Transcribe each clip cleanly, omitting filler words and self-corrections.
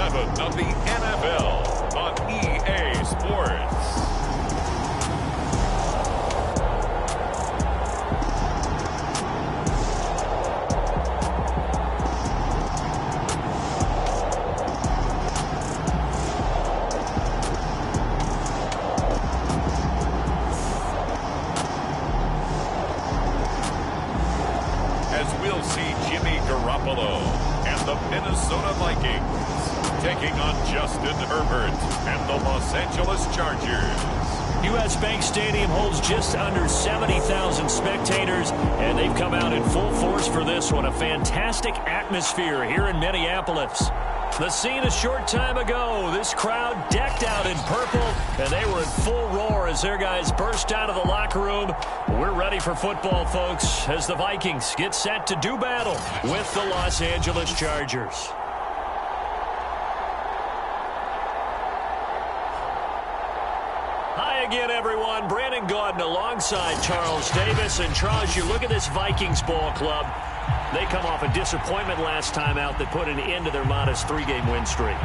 7 of the NFL on EA Sports. And the Minnesota Vikings taking on Justin Herbert and the Los Angeles Chargers. U.S. Bank Stadium holds just under 70,000 spectators, and they've come out in full force for this one. A fantastic atmosphere here in Minneapolis. The scene a short time ago, this crowd decked out in purple, and they were in full roar as their guys burst out of the locker room. We're ready for football, folks, as the Vikings get set to do battle with the Los Angeles Chargers. Hi again, everyone. Brandon Gaudin alongside Charles Davis. And Charles, you look at this Vikings ball club. They come off a disappointment last time out that put an end to their modest 3-game win streak.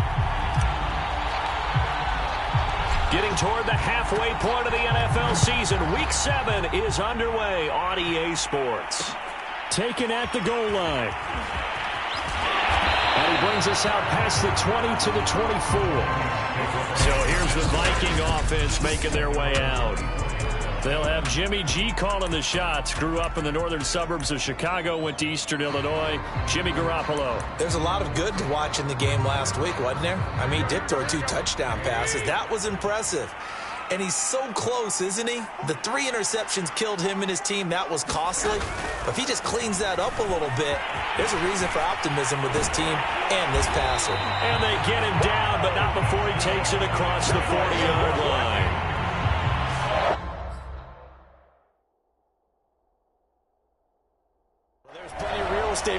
Getting toward the halfway point of the NFL season, Week 7 is underway on EA Sports. Taken at the goal line. And he brings us out past the 20 to the 24. So here's the Viking offense making their way out. They'll have Jimmy G calling the shots. Grew up in the northern suburbs of Chicago, went to Eastern Illinois. Jimmy Garoppolo. There's a lot of good to watch in the game last week, wasn't there? I mean, he did throw 2 touchdown passes. That was impressive. And he's so close, isn't he? The 3 interceptions killed him and his team. That was costly. But if he just cleans that up a little bit, there's a reason for optimism with this team and this passer. And they get him down, but not before he takes it across the 40-yard line.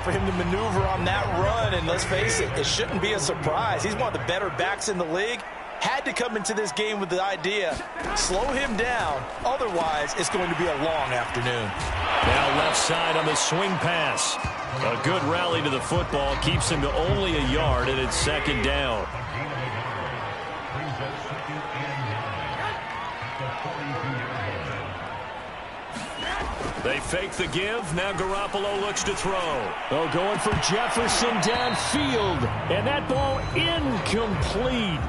For him to maneuver on that run, and let's face it, it shouldn't be a surprise. He's one of the better backs in the league. Had to come into this game with the idea, slow him down, otherwise it's going to be a long afternoon. Now left side on the swing pass. A good rally to the football, keeps him to only a yard, and it's second down. They fake the give. Now Garoppolo looks to throw. Oh, going for Jefferson downfield. And that ball incomplete.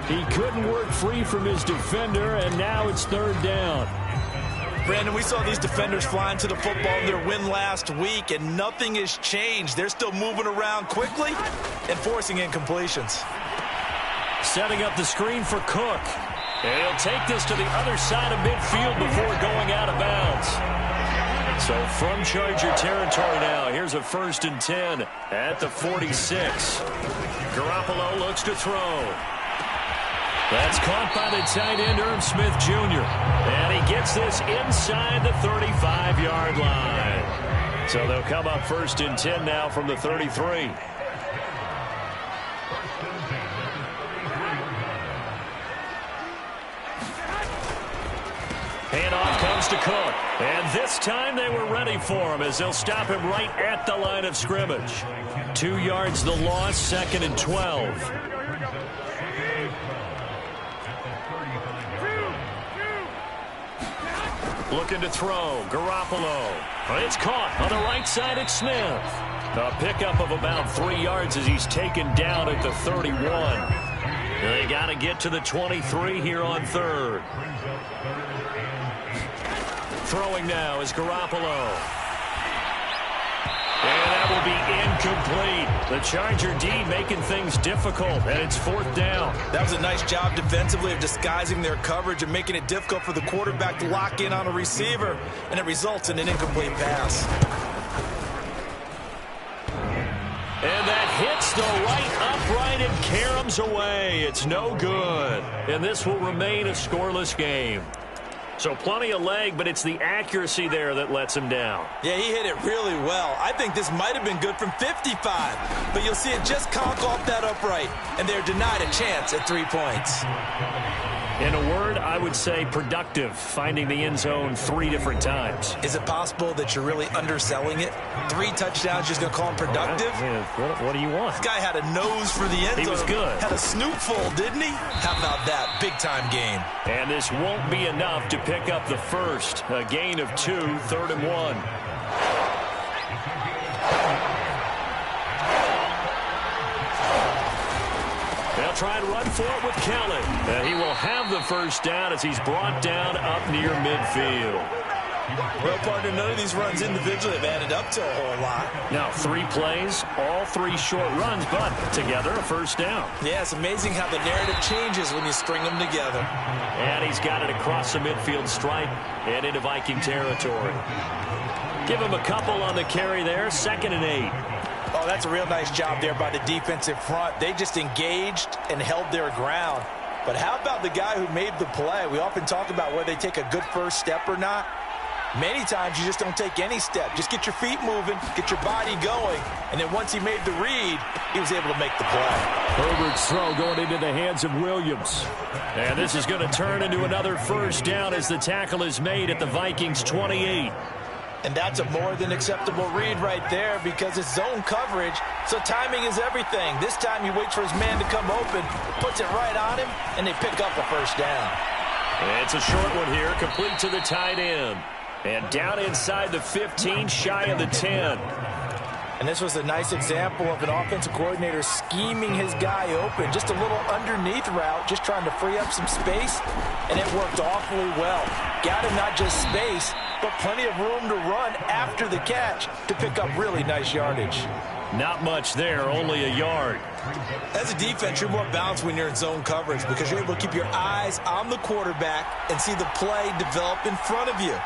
He couldn't work free from his defender, and now it's third down. Brandon, we saw these defenders flying to the football in their win last week, and nothing has changed. They're still moving around quickly and forcing incompletions. Setting up the screen for Cook. And he'll take this to the other side of midfield before going out of bounds. So from Charger territory now, here's a 1st and 10 at the 46. Garoppolo looks to throw. That's caught by the tight end, Irv Smith Jr. And he gets this inside the 35-yard line. So they'll come up 1st and 10 now from the 33. Handoff comes to Cook. And this time they were ready for him as they'll stop him right at the line of scrimmage. 2 yards the loss, 2nd and 12. Looking to throw. Garoppolo. It's caught on the right side at Smith. A pickup of about 3 yards as he's taken down at the 31. They got to get to the 23 here on 3rd. Throwing now is Garoppolo. And that will be incomplete. The Charger D making things difficult, and it's 4th down. That was a nice job defensively of disguising their coverage and making it difficult for the quarterback to lock in on a receiver, and it results in an incomplete pass. And that hits the right upright and caroms away. It's no good. And this will remain a scoreless game. So plenty of leg, but it's the accuracy there that lets him down. Yeah, he hit it really well. I think this might have been good from 55. But you'll see it just conk off that upright, and they're denied a chance at 3 points. In a word, I would say productive, finding the end zone 3 different times. Is it possible that you're really underselling it? 3 touchdowns, just going to call him productive? What do you want? This guy had a nose for the end zone. He was good. Had a snootful, didn't he? How about that? Big-time game. And this won't be enough to pick up the first. A gain of 2, 3rd and 1. They'll try and run for it with Kelly. He will have the first down as he's brought down up near midfield. Well, partner, none of these runs individually have added up to a whole lot. Now, 3 plays, all 3 short runs, but together a first down. Yeah, it's amazing how the narrative changes when you string them together. And he's got it across the midfield stripe and into Viking territory. Give him a couple on the carry there, 2nd and 8. Oh, that's a real nice job there by the defensive front. They just engaged and held their ground. But how about the guy who made the play? We often talk about whether they take a good first step or not. Many times you just don't take any step. Just get your feet moving, get your body going, and then once he made the read, he was able to make the play. Herbert's throw going into the hands of Williams. And this is going to turn into another first down as the tackle is made at the Vikings 28. And that's a more than acceptable read right there because it's zone coverage, so timing is everything. This time he waits for his man to come open, puts it right on him, and they pick up a first down. And it's a short one here, complete to the tight end. And down inside the 15, shy of the 10. And this was a nice example of an offensive coordinator scheming his guy open. Just a little underneath route, just trying to free up some space, and it worked awfully well. Got him not just space, but plenty of room to run after the catch to pick up really nice yardage. Not much there, only a yard. As a defense, you're more balanced when you're in zone coverage because you're able to keep your eyes on the quarterback and see the play develop in front of you.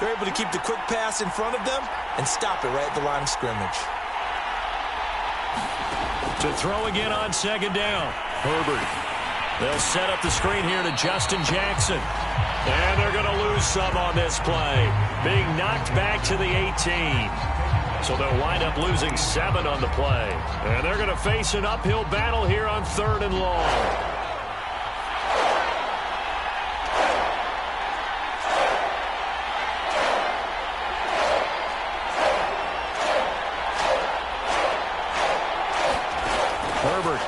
They're able to keep the quick pass in front of them and stop it right at the line of scrimmage. To throw again on 2nd down. Herbert. They'll set up the screen here to Justin Jackson. And they're going to lose some on this play. Being knocked back to the 18. So they'll wind up losing 7 on the play. And they're going to face an uphill battle here on 3rd and long.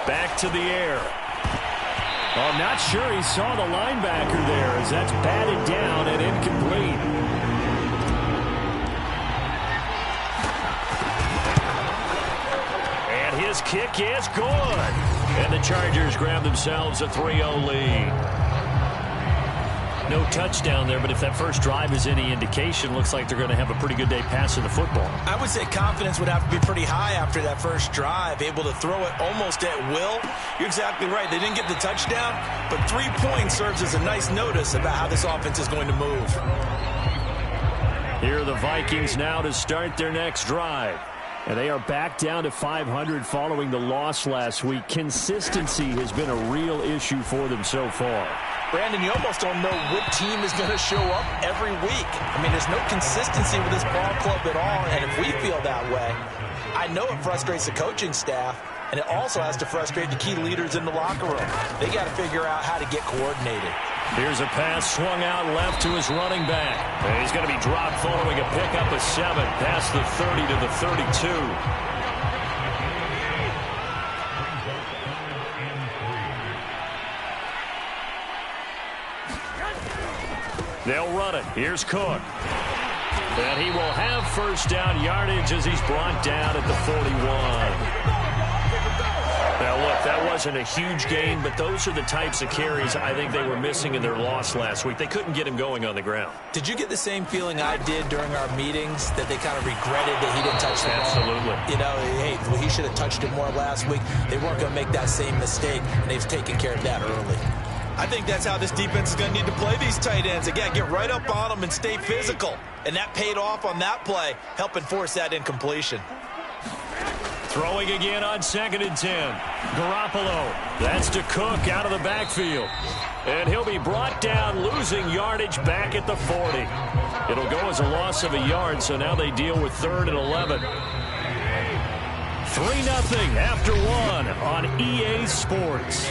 Back to the air. I'm not sure he saw the linebacker there as that's batted down and incomplete. And his kick is good. And the Chargers grab themselves a 3-0 lead. No touchdown there, but if that first drive is any indication, looks like they're going to have a pretty good day passing the football. I would say confidence would have to be pretty high after that first drive, able to throw it almost at will. You're exactly right. They didn't get the touchdown, but 3 points serves as a nice notice about how this offense is going to move. Here are the Vikings now to start their next drive. And they are back down to 500 following the loss last week. Consistency has been a real issue for them so far. Brandon, you almost don't know what team is going to show up every week. I mean, there's no consistency with this ball club at all, and if we feel that way, I know it frustrates the coaching staff, and it also has to frustrate the key leaders in the locker room. They got to figure out how to get coordinated. Here's a pass swung out left to his running back. And he's going to be dropped following a pickup of 7 past the 30 to the 32. They'll run it. Here's Cook. And he will have first down yardage as he's brought down at the 41. Now, look, that wasn't a huge gain, but those are the types of carries I think they were missing in their loss last week. They couldn't get him going on the ground. Did you get the same feeling I did during our meetings, that they kind of regretted that he didn't touch the ball? Absolutely. You know, hey, well, he should have touched it more last week. They weren't going to make that same mistake, and they've taken care of that early. I think that's how this defense is going to need to play these tight ends. Again, get right up on them and stay physical. And that paid off on that play, helping force that incompletion. Throwing again on 2nd and 10. Garoppolo. That's to Cook out of the backfield. And he'll be brought down, losing yardage back at the 40. It'll go as a loss of a yard, so now they deal with 3rd and 11. 3-0 after 1 on EA Sports.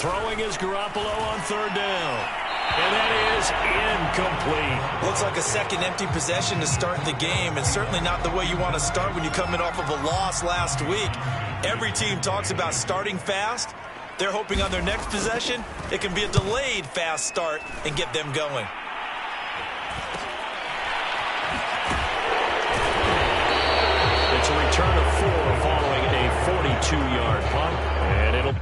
Throwing is Garoppolo on third down. And that is incomplete. Looks like a second empty possession to start the game, and certainly not the way you want to start when you're coming off of a loss last week. Every team talks about starting fast. They're hoping on their next possession, it can be a delayed fast start and get them going. It's a return of 4 following a 42-yard punt, and it'll...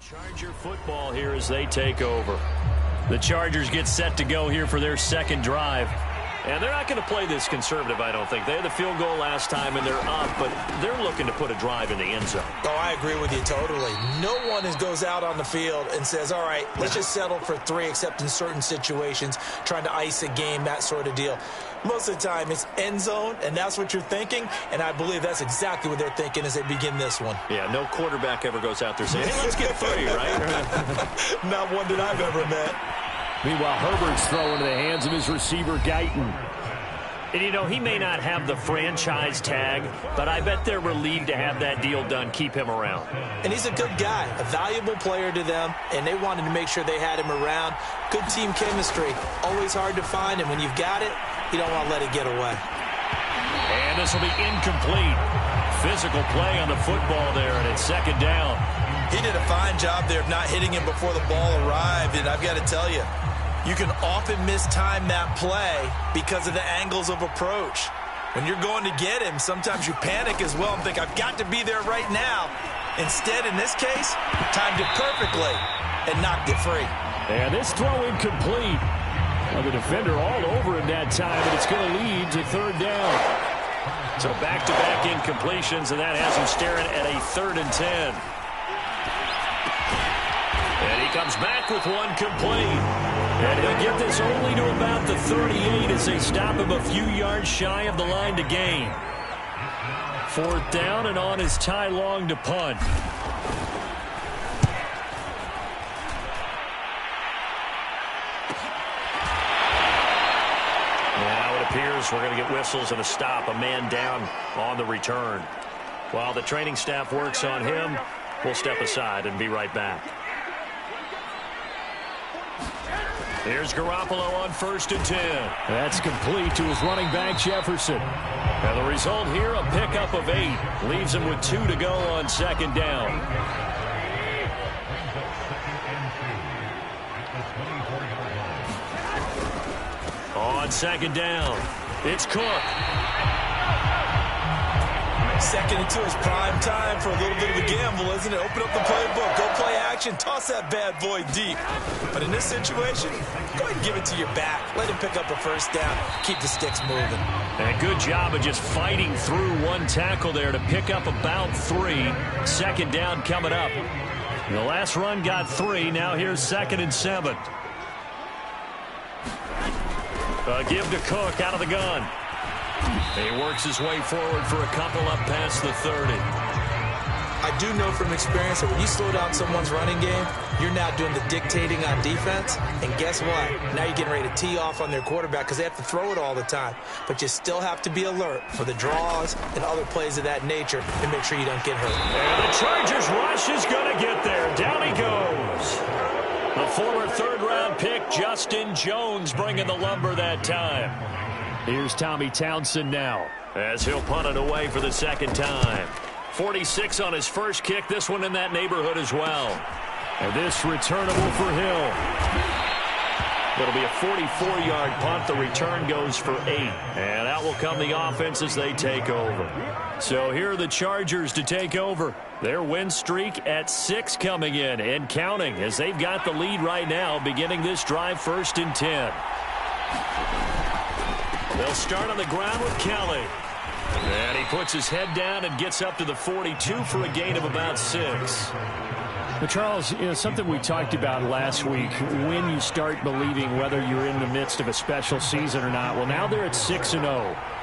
Charger football here as they take over. The Chargers get set to go here for their second drive. And they're not going to play this conservative, I don't think. They had the field goal last time, and they're up, but they're looking to put a drive in the end zone. Oh, I agree with you totally. No one goes out on the field and says, all right, let's just settle for 3, except in certain situations, trying to ice a game, that sort of deal. Most of the time, it's end zone, and that's what you're thinking, and I believe that's exactly what they're thinking as they begin this one. Yeah, no quarterback ever goes out there saying, hey, let's get 3, right? Not one that I've ever met. Meanwhile, Herbert's throwing to the hands of his receiver, Guyton. And, you know, he may not have the franchise tag, but I bet they're relieved to have that deal done, keep him around. And he's a good guy, a valuable player to them, and they wanted to make sure they had him around. Good team chemistry, always hard to find, and when you've got it, you don't want to let it get away. And this will be incomplete. Physical play on the football there, and it's second down. He did a fine job there of not hitting him before the ball arrived, and I've got to tell you, you can often mistime that play because of the angles of approach. When you're going to get him, sometimes you panic as well and think, I've got to be there right now. Instead, in this case, timed it perfectly and knocked it free. And this throw incomplete. Well, the defender all over him that time, but it's going to lead to third down. So back-to-back incompletions, and that has him staring at a 3rd and 10. And he comes back with one complete. And he'll get this only to about the 38 as they stop him a few yards shy of the line to gain. 4th down, and on is Ty Long to punt. Now it appears we're going to get whistles and a stop, a man down on the return. While the training staff works on him, we'll step aside and be right back. Here's Garoppolo on 1st and 10. That's complete to his running back, Jefferson. And the result here, a pickup of 8. Leaves him with 2 to go on 2nd down. On 2nd down, it's Cook. Second into his prime time for a little bit of a gamble, isn't it? Open up the playbook, go play action, toss that bad boy deep. But in this situation, go ahead and give it to your back. Let him pick up a 1st down, keep the sticks moving. And a good job of just fighting through one tackle there to pick up about 3. 2nd down coming up. The last run got 3, now here's 2nd and 7. Give to Cook out of the gun. He works his way forward for a couple up past the 30. I do know from experience that when you slow down someone's running game, you're now doing the dictating on defense. And guess what? Now you're getting ready to tee off on their quarterback because they have to throw it all the time. But you still have to be alert for the draws and other plays of that nature and make sure you don't get hurt. And the Chargers rush is going to get there. Down he goes. The former 3rd-round pick, Justin Jones, bringing the lumber that time. Here's Tommy Townsend now, as he'll punt it away for the 2nd time. 46 on his first kick, this one in that neighborhood as well. And this returnable for Hill. It'll be a 44-yard punt. The return goes for 8. And out will come the offense as they take over. So here are the Chargers to take over. Their win streak at 6 coming in and counting as they've got the lead right now beginning this drive 1st and 10. They'll start on the ground with Kelly. And he puts his head down and gets up to the 42 for a gain of about 6. But Charles, you know, something we talked about last week, when you start believing whether you're in the midst of a special season or not. Well, now they're at 6-0.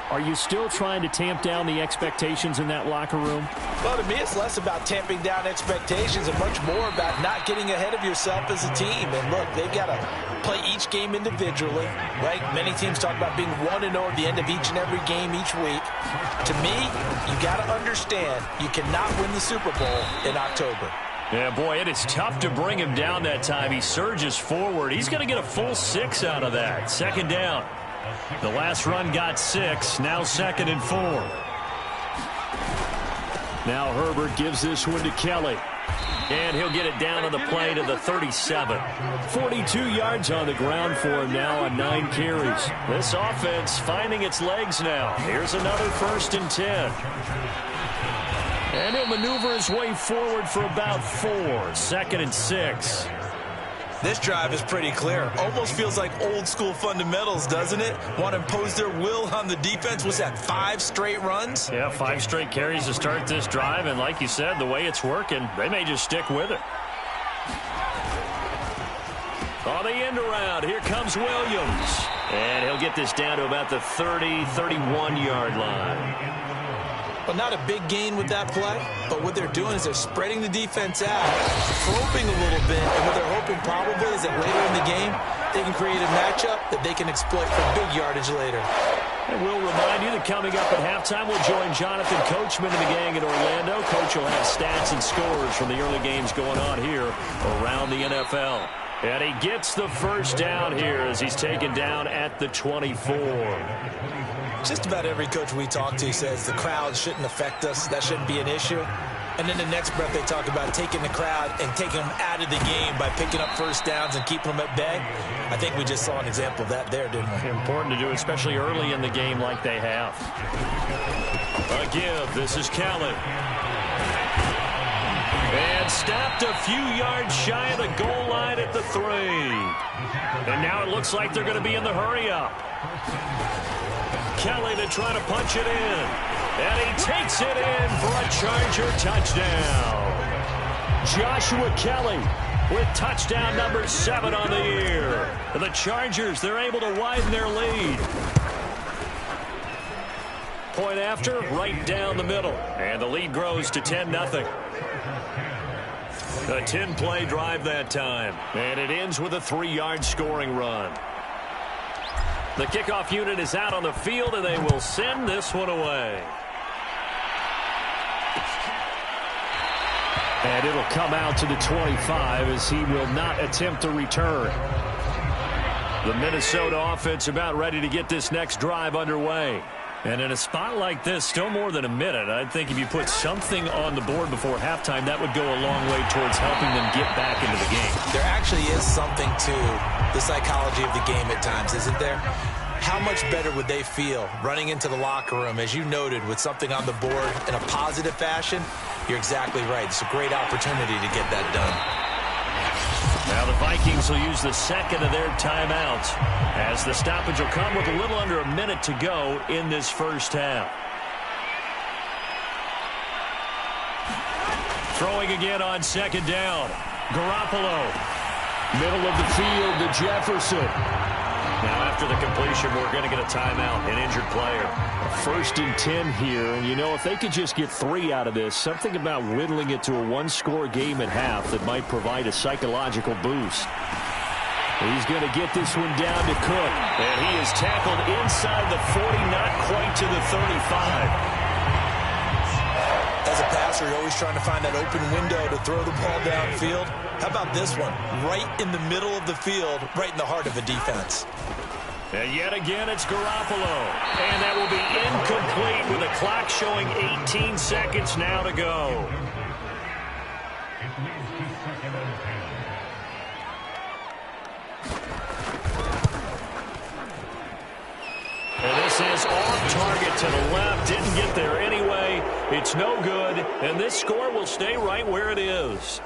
Are you still trying to tamp down the expectations in that locker room? Well, to me, it's less about tamping down expectations and much more about not getting ahead of yourself as a team. And look, they've got to play each game individually, right? Many teams talk about being 1-0 at the end of each and every game each week. To me, you got to understand you cannot win the Super Bowl in October. Yeah, boy, it is tough to bring him down that time. He surges forward. He's going to get a full 6 out of that. Second down. The last run got 6. Now 2nd and 4. Now Herbert gives this one to Kelly. And he'll get it down on the play to the 37. 42 yards on the ground for him now on 9 carries. This offense finding its legs now. Here's another 1st and 10. And he'll maneuver his way forward for about 4. 2nd and 6. This drive is pretty clear. Almost feels like old school fundamentals, doesn't it? Want to impose their will on the defense. Was that 5 straight runs? Yeah, 5 straight carries to start this drive. And like you said, the way it's working, they may just stick with it. On the end around, here comes Williams. And he'll get this down to about the 30, 31-yard line. Well, not a big gain with that play, but what they're doing is they're spreading the defense out, probing a little bit, and what they're hoping probably is that later in the game, they can create a matchup that they can exploit for big yardage later. And we'll remind you that coming up at halftime, we'll join Jonathan Coachman and the gang in Orlando. Coach will have stats and scores from the early games going on here around the NFL. And he gets the first down here as he's taken down at the 24. Just about every coach we talk to says the crowd shouldn't affect us. That shouldn't be an issue. And then the next breath they talk about taking the crowd and taking them out of the game by picking up first downs and keeping them at bay. I think we just saw an example of that there, didn't we? Important to do, especially early in the game like they have. A give. This is Kelly. And stopped a few yards shy of the goal line at the 3. And now it looks like they're going to be in the hurry-up. Kelly to try to punch it in. And he takes it in for a Charger touchdown. Joshua Kelly with touchdown number 7 on the year. And the Chargers, they're able to widen their lead. Point after, right down the middle. And the lead grows to 10-0. A 10-play drive that time. And it ends with a 3-yard scoring run. The kickoff unit is out on the field, and they will send this one away. And it'll come out to the 25 as he will not attempt to return. The Minnesota offense about ready to get this next drive underway. And in a spot like this, still more than a minute, I think if you put something on the board before halftime, that would go a long way towards helping them get back into the game. There actually is something to the psychology of the game at times, isn't there? How much better would they feel running into the locker room, as you noted, with something on the board in a positive fashion? You're exactly right. It's a great opportunity to get that done. Now the Vikings will use the second of their timeouts as the stoppage will come with a little under a minute to go in this first half. Throwing again on second down. Garoppolo. Middle of the field to Jefferson. Now after the completion, we're going to get a timeout, an injured player. 1st and 10 here, and you know, if they could just get 3 out of this, something about whittling it to a 1-score game at half that might provide a psychological boost. He's going to get this one down to Cook. And he is tackled inside the 40, not quite to the 35. As a passer, you're always trying to find that open window to throw the ball downfield. How about this one? Right in the middle of the field, right in the heart of a defense. And yet again, it's Garoppolo. And that will be incomplete with the clock showing 18 seconds now to go. And this is off target to the left. Didn't get there anyway. It's no good. And this score will stay right where it is.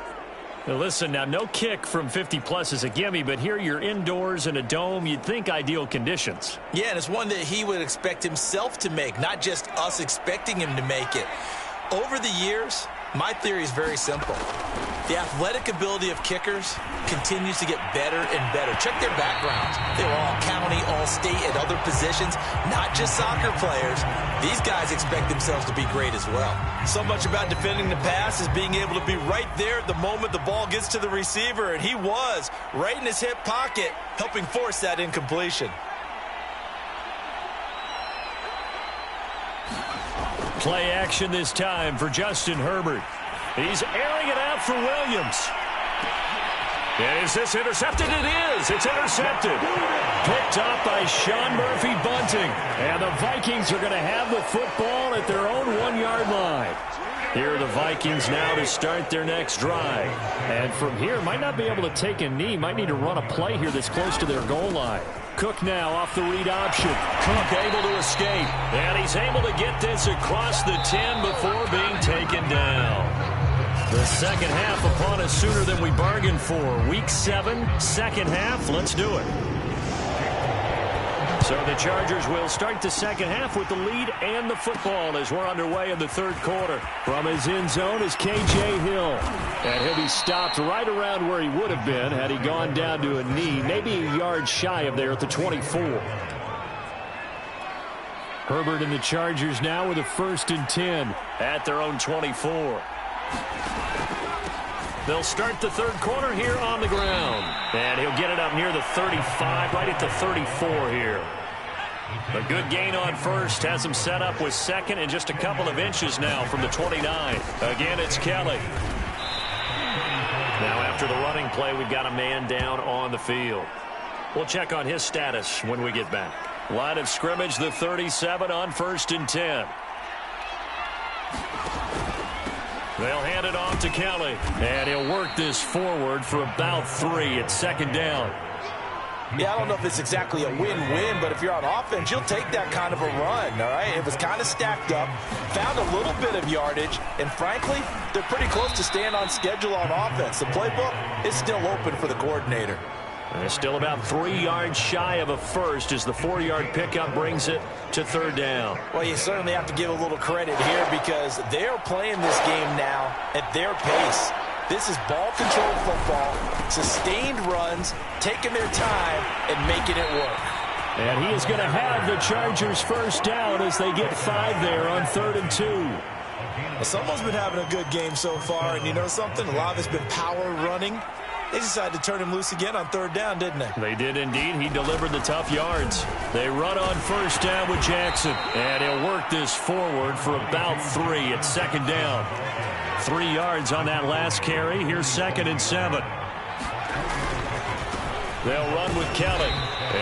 Now listen, now no kick from 50-plus is a gimme, but here you're indoors in a dome. You'd think ideal conditions. Yeah, and it's one that he would expect himself to make, not just us expecting him to make it. Over the years, My theory is very simple. The athletic ability of kickers continues to get better and better. Check their backgrounds. They were all county, all state, at other positions, not just soccer players. These guys expect themselves to be great as well. So much about defending the pass is being able to be right there at the moment the ball gets to the receiver, and he was right in his hip pocket, helping force that incompletion. Play action this time for Justin Herbert. He's airing it out for Williams. And is this intercepted? It is. It's intercepted. Picked off by Sean Murphy Bunting. And the Vikings are going to have the football at their own 1-yard line. Here are the Vikings now to start their next drive. And from here, might not be able to take a knee. Might need to run a play here that's close to their goal line. Cook now off the read option. Cook able to escape. And he's able to get this across the 10 before being taken down. The second half upon us sooner than we bargained for. Week 7, second half. Let's do it. So the Chargers will start the second half with the lead and the football as we're underway in the third quarter. From his end zone is K.J. Hill. And he'll be stopped right around where he would have been had he gone down to a knee, maybe a yard shy of there at the 24. Herbert and the Chargers now with a 1st and 10 at their own 24. They'll start the third quarter here on the ground. And he'll get it up near the 35, right at the 34 here. A good gain on first. Has him set up with second and just a couple of inches now from the 29. Again, it's Kelly. Now after the running play, we've got a man down on the field. We'll check on his status when we get back. Line of scrimmage, the 37 on 1st and 10. They'll hand it off to Kelly. And he'll work this forward for about 3 at 2nd down. Yeah, I don't know if it's exactly a win-win, but if you're on offense, you'll take that kind of a run, all right? It was kind of stacked up, found a little bit of yardage, and frankly, they're pretty close to staying on schedule on offense. The playbook is still open for the coordinator. And it's still about 3 yards shy of a first as the 4-yard pickup brings it to 3rd down. Well, you certainly have to give a little credit here because they're playing this game now at their pace. This is ball control football, sustained runs, taking their time and making it work. And he is going to have the Chargers 1st down as they get 5 there on 3rd and 2. Well, someone's been having a good game so far, and you know something? A lot of it's been power running. They decided to turn him loose again on 3rd down, didn't they? They did indeed. He delivered the tough yards. They run on 1st down with Jackson. And he'll work this forward for about 3 at 2nd down. 3 yards on that last carry. Here's 2nd and 7. They'll run with Kelly.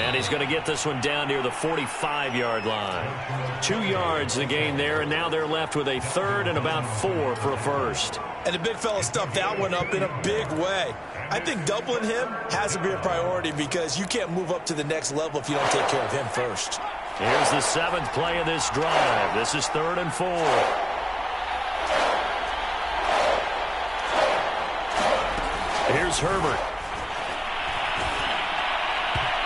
And he's going to get this one down near the 45-yard line. 2 yards the gain there, and now they're left with a 3rd and about 4 for a first. And the big fella stuffed that one up in a big way. I think doubling him has to be a priority because you can't move up to the next level if you don't take care of him first. Here's the 7th play of this drive. This is 3rd and 4. Here's Herbert.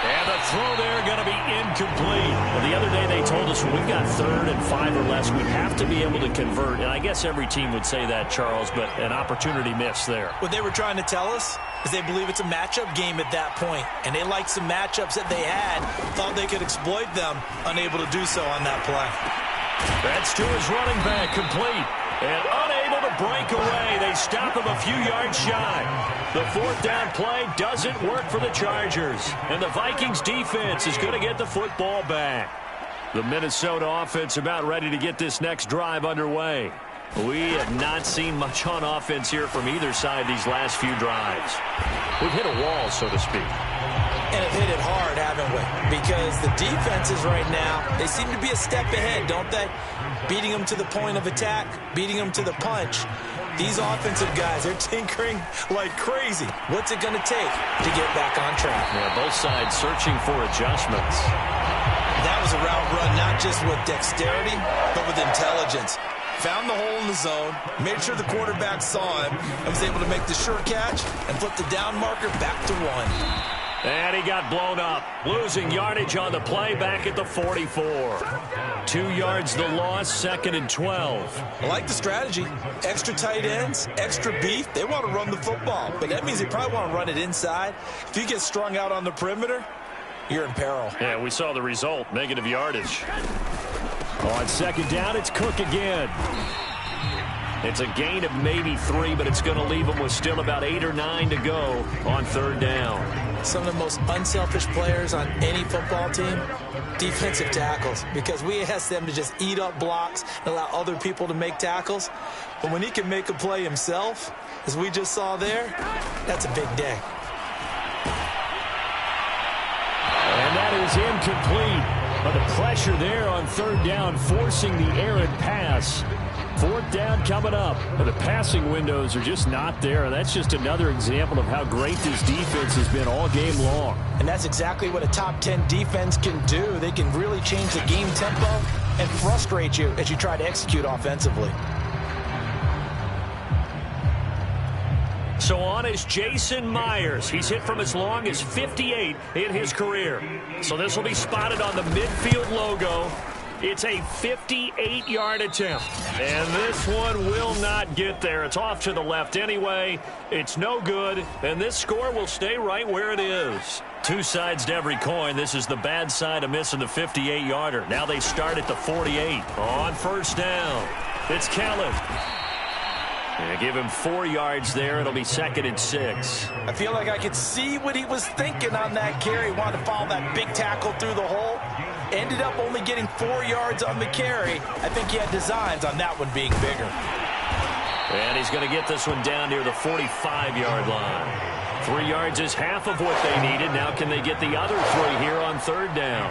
And the throw there going to be incomplete. Well, the other day they told us when we've got 3rd and 5 or less, we have to be able to convert. And I guess every team would say that, Charles, but an opportunity missed there. What they were trying to tell us is they believe it's a matchup game at that point. And they liked some matchups that they had, thought they could exploit them, unable to do so on that play. That's to his running back, complete. And unable to break away. They stop him a few yards shy. The 4th down play doesn't work for the Chargers. And the Vikings defense is going to get the football back. The Minnesota offense about ready to get this next drive underway. We have not seen much on offense here from either side these last few drives. We've hit a wall, so to speak. And have hit it hard, haven't we? Because the defenses right now, they seem to be a step ahead, don't they? Beating them to the point of attack, beating them to the punch. These offensive guys, they're tinkering like crazy. What's it going to take to get back on track? Yeah, both sides searching for adjustments. That was a route run not just with dexterity, but with intelligence. Found the hole in the zone, made sure the quarterback saw him, and was able to make the sure catch and flip the down marker back to 1. And he got blown up, losing yardage on the play back at the 44. 2 yards the loss, 2nd and 12. I like the strategy. Extra tight ends, extra beef. They want to run the football, but that means they probably want to run it inside. If you get strung out on the perimeter, you're in peril. Yeah, we saw the result, negative yardage. On 2nd down, it's Cook again. It's a gain of maybe 3, but it's going to leave them with still about 8 or 9 to go on 3rd down. Some of the most unselfish players on any football team, defensive tackles, because we ask them to just eat up blocks and allow other people to make tackles. But when he can make a play himself, as we just saw there, that's a big day. And that is incomplete. But the pressure there on 3rd down, forcing the errant pass. 4th down coming up. And the passing windows are just not there. That's just another example of how great this defense has been all game long. And that's exactly what a top 10 defense can do. They can really change the game tempo and frustrate you as you try to execute offensively. So on is Jason Myers. He's hit from as long as 58 in his career. So this will be spotted on the midfield logo. It's a 58-yard attempt. And this one will not get there. It's off to the left anyway. It's no good. And this score will stay right where it is. 2 sides to every coin. This is the bad side of missing the 58-yarder. Now they start at the 48 on 1st down. It's Kellen. And give him 4 yards there. It'll be 2nd and 6. I feel like I could see what he was thinking on that carry. Wanted to follow that big tackle through the hole. Ended up only getting 4 yards on the carry. I think he had designs on that one being bigger. And he's going to get this one down near the 45-yard line. 3 yards is half of what they needed. Now can they get the other 3 here on 3rd down?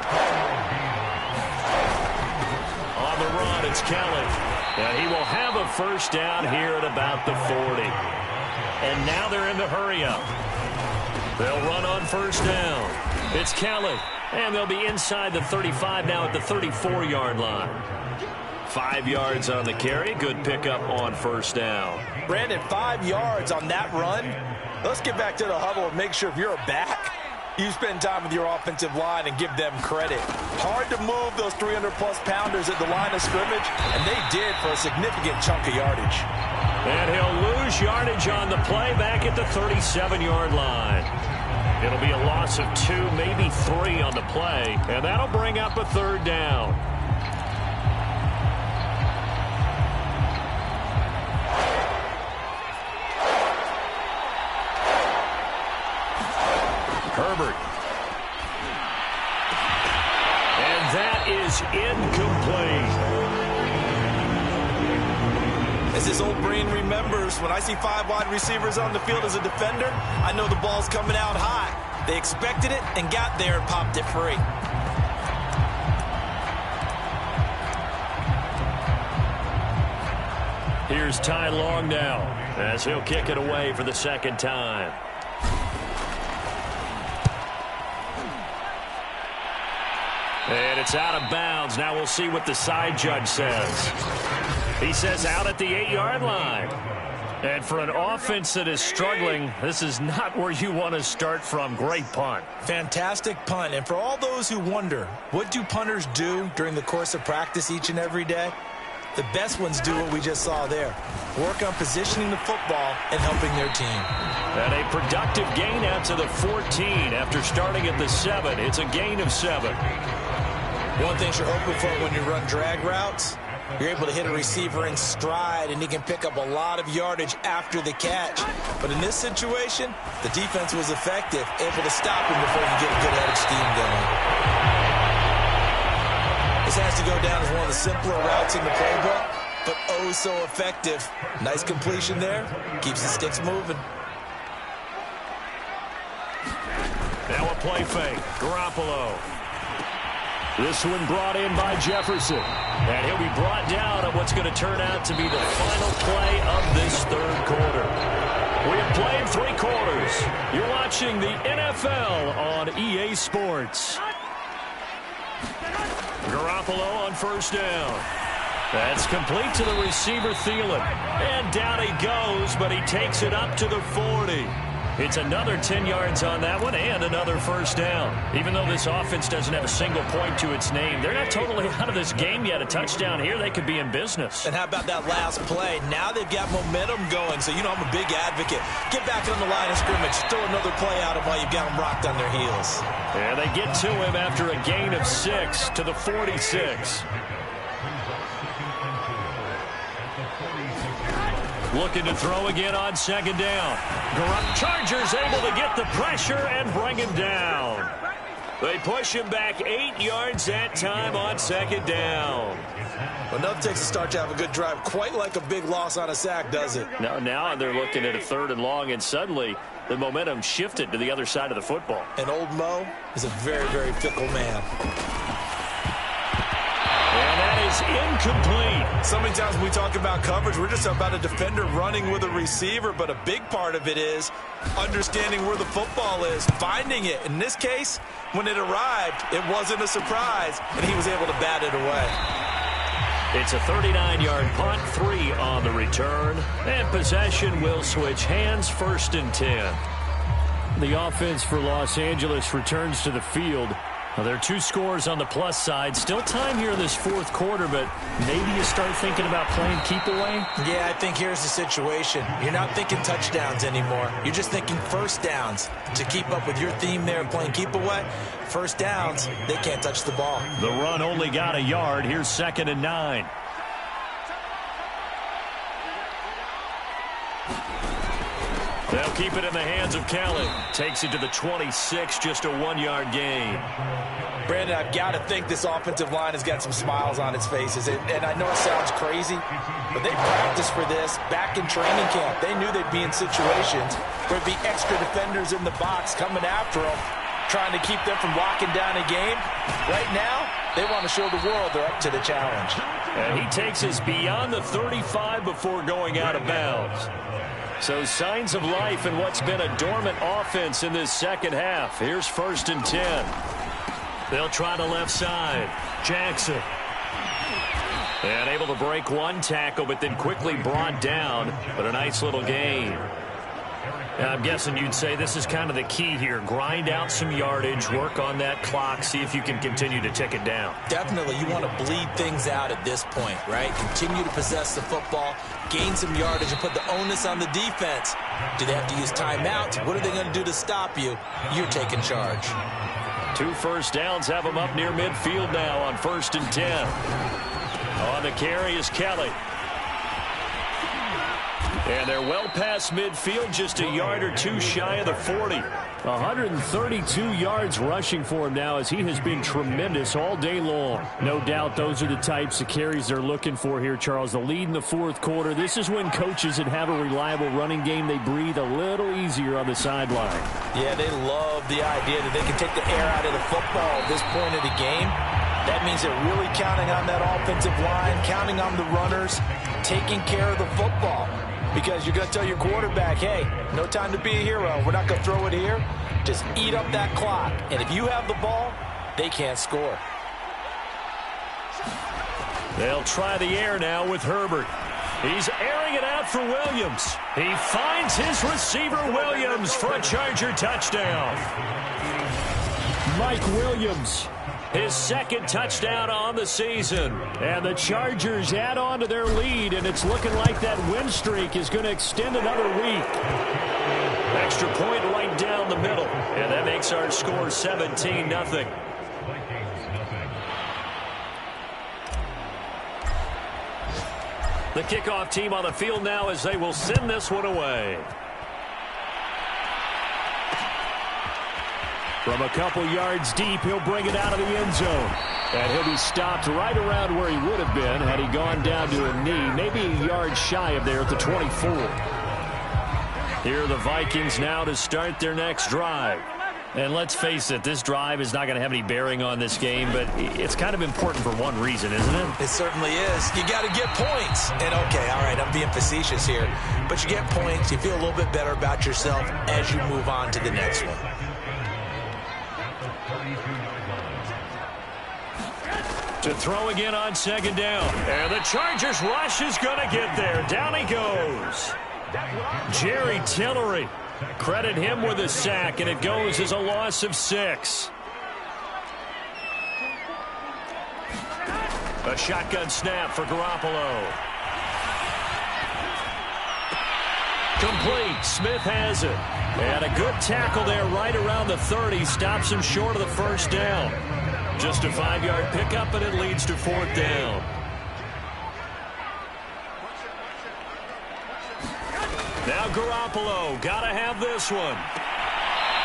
On the run, it's Kelly. And he will have a 1st down here at about the 40. And now they're in the hurry-up. They'll run on 1st down. It's Kelly. And they'll be inside the 35 now at the 34-yard line. 5 yards on the carry. Good pickup on 1st down. Brandon, 5 yards on that run. Let's get back to the huddle and make sure if you're a back, you spend time with your offensive line and give them credit. Hard to move those 300-plus pounders at the line of scrimmage, and they did for a significant chunk of yardage. And he'll lose yardage on the play back at the 37-yard line. It'll be a loss of 2, maybe 3 on the play, and that'll bring up a 3rd down. Herbert. And that is incomplete. As his old brain remembers, when I see 5 wide receivers on the field as a defender, I know the ball's coming out high. They expected it and got there and popped it free. Here's Ty Long now as he'll kick it away for the 2nd time. And it's out of bounds. Now we'll see what the side judge says. He says out at the 8-yard line. And for an offense that is struggling, this is not where you want to start from. Great punt. Fantastic punt. And for all those who wonder, what do punters do during the course of practice each and every day? The best ones do what we just saw there. Work on positioning the football and helping their team. And a productive gain out to the 14 after starting at the 7. It's a gain of 7. One thing you're hoping for when you run drag routes, you're able to hit a receiver in stride, and he can pick up a lot of yardage after the catch. But in this situation, the defense was effective, able to stop him before he get a good head of steam going. This has to go down as one of the simpler routes in the playbook, but oh so effective. Nice completion there. Keeps the sticks moving. Now a play fake. Garoppolo. This one brought in by Jefferson. And he'll be brought down on what's going to turn out to be the final play of this 3rd quarter. We have played 3 quarters. You're watching the NFL on EA Sports. Garoppolo on 1st down. That's complete to the receiver, Thielen. And down he goes, but he takes it up to the 40. It's another 10 yards on that one and another first down. Even though this offense doesn't have a single point to its name, they're not totally out of this game yet. A touchdown here, they could be in business. And how about that last play? Now they've got momentum going. So, you know, I'm a big advocate. Get back on the line of scrimmage. Throw another play out of while you've got them rocked on their heels. And they get to him after a gain of 6 to the 46. Looking to throw again on second down. Chargers able to get the pressure and bring him down. They push him back 8 yards that time on second down. Well, nothing takes a start to have a good drive quite like a big loss on a sack, does it? No, now they're looking at a 3rd and long, and suddenly the momentum shifted to the other side of the football. And old Mo is a very, very fickle man. And that is incomplete. So many times when we talk about coverage, we're just about a defender running with a receiver, but a big part of it is understanding where the football is, finding it. In this case, when it arrived, it wasn't a surprise, and he was able to bat it away. It's a 39-yard punt, 3 on the return, and possession will switch hands, 1st and 10. The offense for Los Angeles returns to the field. Now, there are 2 scores on the plus side. Still time here in this 4th quarter, but maybe you start thinking about playing keep away? Yeah, I think here's the situation. You're not thinking touchdowns anymore. You're just thinking first downs. To keep up with your theme there of playing keep away, first downs, they can't touch the ball. The run only got a yard. Here's 2nd and 9. They'll keep it in the hands of Kelly. Takes it to the 26, just a 1-yard gain. Brandon, I've got to think this offensive line has got some smiles on its faces. And I know it sounds crazy, but they practiced for this back in training camp. They knew they'd be in situations where there'd be extra defenders in the box coming after them, trying to keep them from locking down a game. Right now, they want to show the world they're up to the challenge. And he takes us beyond the 35 before going out of bounds. So signs of life in what's been a dormant offense in this second half. Here's 1st and 10. They'll try the left side. Jackson. And able to break 1 tackle, but then quickly brought down. But a nice little gain. I'm guessing you'd say this is kind of the key here. Grind out some yardage, work on that clock, see if you can continue to tick it down. Definitely. You want to bleed things out at this point, right? Continue to possess the football, gain some yardage, and put the onus on the defense. Do they have to use timeouts? What are they going to do to stop you? You're taking charge. 2 first downs have them up near midfield now on 1st and 10. On the carry is Kelly. And they're well past midfield, just a yard or 2 shy of the 40. 132 yards rushing for him now as he has been tremendous all day long. No doubt those are the types of carries they're looking for here, Charles. The lead in the 4th quarter. This is when coaches that have a reliable running game, they breathe a little easier on the sideline. Yeah, they love the idea that they can take the air out of the football at this point of the game. That means they're really counting on that offensive line, counting on the runners, taking care of the football. Because you're going to tell your quarterback, hey, no time to be a hero. We're not going to throw it here. Just eat up that clock. And if you have the ball, they can't score. They'll try the air now with Herbert. He's airing it out for Williams. He finds his receiver, Williams, for a Charger touchdown. Mike Williams. His 2nd touchdown on the season. And the Chargers add on to their lead, and it's looking like that win streak is going to extend another week. Extra point right down the middle. And that makes our score 17-0. The kickoff team on the field now as they will send this one away. From a couple yards deep, he'll bring it out of the end zone. And he'll be stopped right around where he would have been had he gone down to a knee, maybe a yard shy of there at the 24. Here are the Vikings now to start their next drive. And let's face it, this drive is not going to have any bearing on this game, but it's kind of important for one reason, isn't it? It certainly is. You got to get points. And, okay, all right, I'm being facetious here. But you get points, you feel a little bit better about yourself as you move on to the next one. To throw again on 2nd down. And the Chargers rush is going to get there. Down he goes. Jerry Tillery Credit him with a sack, and it goes as a loss of 6. A shotgun snap for Garoppolo. Complete. Smith has it. And a good tackle there right around the 30. Stops him short of the first down. Just a 5-yard pickup, and it leads to 4th down. Now Garoppolo. Got to have this one.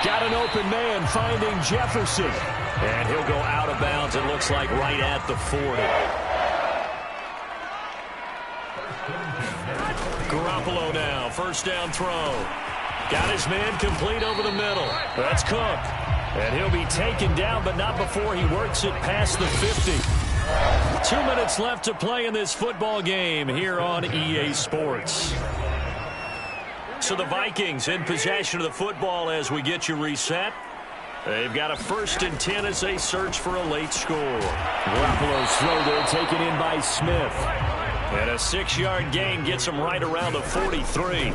Got an open man finding Jefferson. And he'll go out of bounds, it looks like, right at the 40. Garoppolo now. First down throw. Got his man complete over the middle. That's Cook. And he'll be taken down, but not before he works it past the 50. 2 minutes left to play in this football game here on EA Sports. So the Vikings in possession of the football as we get you reset. They've got a 1st and 10 as they search for a late score. Garoppolo's throw there taken in by Smith. And a 6-yard gain gets him right around the 43. Over the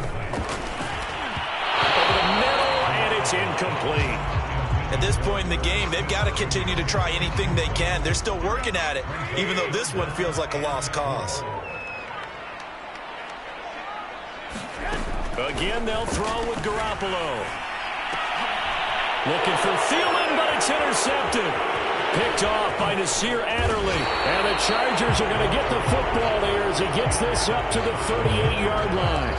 middle, and it's incomplete. At this point in the game, they've got to continue to try anything they can. They're still working at it, even though this one feels like a lost cause. Again, they'll throw with Garoppolo. Looking for Thielen, but it's intercepted. Picked off by Nasir Adderley. And the Chargers are going to get the football there as he gets this up to the 38-yard line.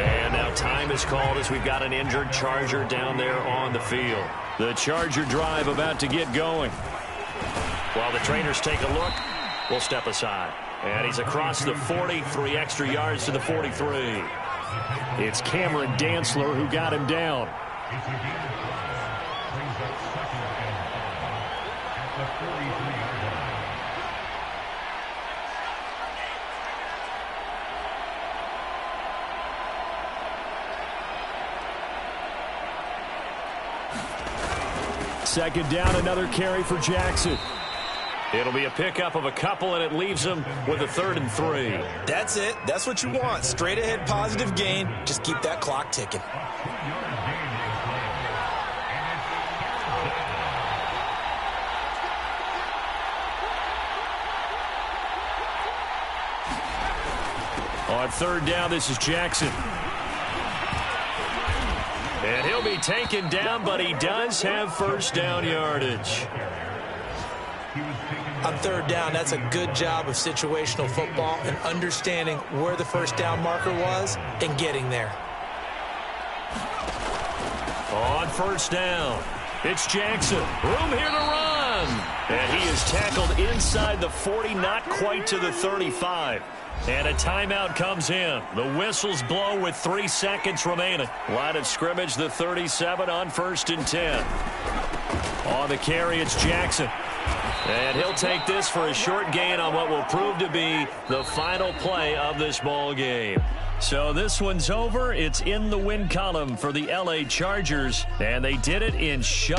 And now time is called as we've got an injured Charger down there on the field. The Charger drive about to get going. While the trainers take a look, we'll step aside. And he's across the 40, 3 extra yards to the 43. It's Cameron Dantzler who got him down. Second down, another carry for Jackson. It'll be a pickup of a couple, and it leaves him with a 3rd and 3. That's it. That's what you want. Straight ahead positive gain. Just keep that clock ticking. On 3rd down, this is Jackson. And he'll be taken down, but he does have first down yardage. On 3rd down, that's a good job of situational football and understanding where the first down marker was and getting there. On 1st down, it's Jackson. Room here to run. And he is tackled inside the 40, not quite to the 35. And a timeout comes in. The whistles blow with 3 seconds remaining. Line of scrimmage, the 37 on 1st and 10. On the carry, it's Jackson. And he'll take this for a short gain on what will prove to be the final play of this ball game. So this one's over. It's in the win column for the LA Chargers, and they did it in shut.